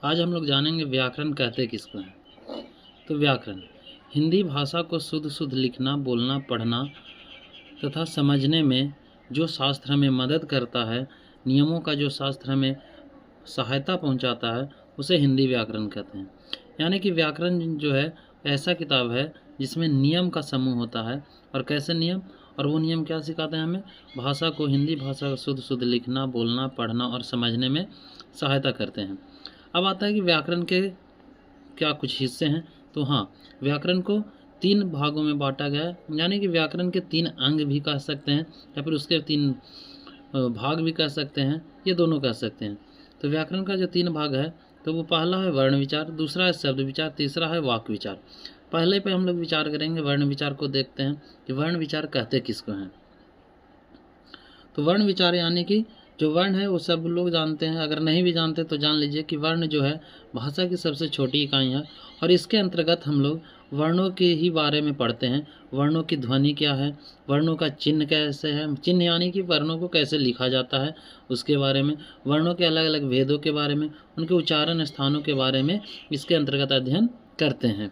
आज हम लोग जानेंगे व्याकरण कहते किसको हैं। तो व्याकरण हिंदी भाषा को शुद्ध शुद्ध लिखना, बोलना, पढ़ना तथा समझने में जो शास्त्र हमें मदद करता है, नियमों का जो शास्त्र हमें सहायता पहुंचाता है, उसे हिंदी व्याकरण कहते हैं। यानी कि व्याकरण जो है ऐसा किताब है जिसमें नियम का समूह होता है। और कैसे नियम, और वो नियम क्या सिखाते हैं हमें? भाषा को, हिंदी भाषा को शुद्ध शुद्ध लिखना, बोलना, पढ़ना और समझने में सहायता करते हैं। अब आता है कि व्याकरण के क्या कुछ हिस्से हैं। तो हाँ, व्याकरण को 3 भागों में बांटा गया है। यानी कि व्याकरण के 3 अंग भी कह सकते हैं या फिर उसके 3 भाग भी कह सकते हैं, ये दोनों कह सकते हैं। तो व्याकरण का जो 3 भाग है, तो वो पहला है वर्ण विचार, दूसरा है शब्द विचार, तीसरा है वाक्य विचार। पहले पे हम लोग विचार करेंगे, वर्ण विचार को देखते हैं कि वर्ण विचार कहते किसको हैं। तो वर्ण विचार यानी कि जो वर्ण है वो सब लोग जानते हैं, अगर नहीं भी जानते तो जान लीजिए कि वर्ण जो है भाषा की सबसे छोटी इकाई है। और इसके अंतर्गत हम लोग वर्णों के ही बारे में पढ़ते हैं। वर्णों की ध्वनि क्या है, वर्णों का चिन्ह कैसे है, चिन्ह यानी कि वर्णों को कैसे लिखा जाता है उसके बारे में, वर्णों के अलग अलग भेदों के बारे में, उनके उच्चारण स्थानों के बारे में इसके अंतर्गत अध्ययन करते हैं।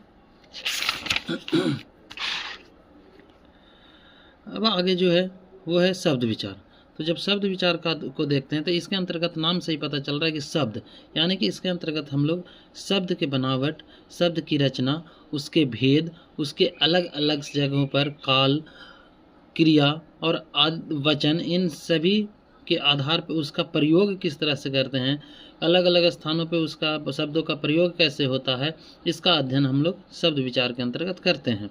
अब आगे जो है वो है शब्द विचार। तो जब शब्द विचार को देखते हैं तो इसके अंतर्गत नाम से ही पता चल रहा है कि शब्द, यानी कि इसके अंतर्गत हम लोग शब्द के बनावट, शब्द की रचना, उसके भेद, उसके अलग अलग जगहों पर काल, क्रिया और वचन, इन सभी के आधार पर उसका प्रयोग किस तरह से करते हैं, अलग अलग स्थानों पर उसका शब्दों का प्रयोग कैसे होता है, इसका अध्ययन हम लोग शब्द विचार के अंतर्गत करते हैं।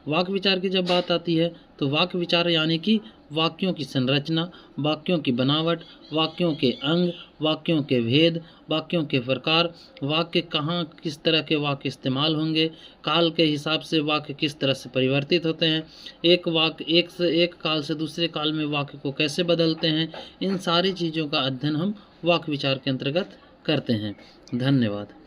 वाक्य विचार की जब बात आती है तो वाक्य विचार यानी कि वाक्यों की संरचना, वाक्यों की बनावट, वाक्यों के अंग, वाक्यों के भेद, वाक्यों के प्रकार, वाक्य कहाँ किस तरह के वाक्य इस्तेमाल होंगे, काल के हिसाब से वाक्य किस तरह से परिवर्तित होते हैं, एक वाक्य एक काल से दूसरे काल में वाक्य को कैसे बदलते हैं, इन सारी चीज़ों का अध्ययन हम वाक्य विचार के अंतर्गत करते हैं। धन्यवाद।